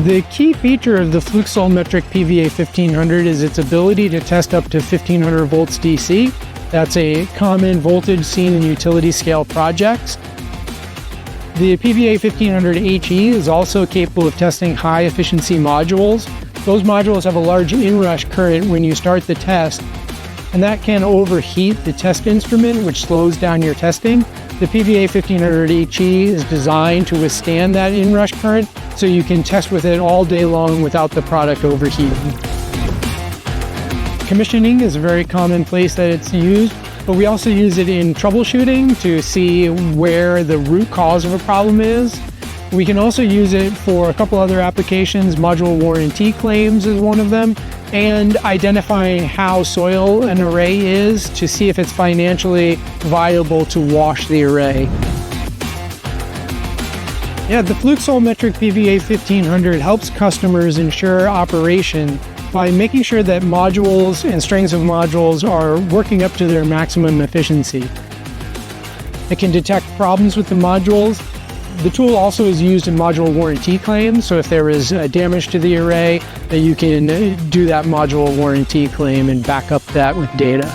The key feature of the Fluke Solmetric PVA-1500 is its ability to test up to 1500 volts DC. That's a common voltage seen in utility scale projects. The PVA-1500HE is also capable of testing high efficiency modules. Those modules have a large inrush current when you start the test, and that can overheat the test instrument, which slows down your testing. The PVA-1500HE is designed to withstand that inrush current, so you can test with it all day long without the product overheating. Commissioning is a very common place that it's used, but we also use it in troubleshooting to see where the root cause of a problem is. We can also use it for a couple other applications. Module warranty claims is one of them, and identifying how soil an array is to see if it's financially viable to wash the array. Yeah, the Fluke Solmetric PVA-1500 helps customers ensure operation by making sure that modules and strings of modules are working up to their maximum efficiency. It can detect problems with the modules. The tool also is used in module warranty claims, so if there is damage to the array, that you can do that module warranty claim and back up that with data.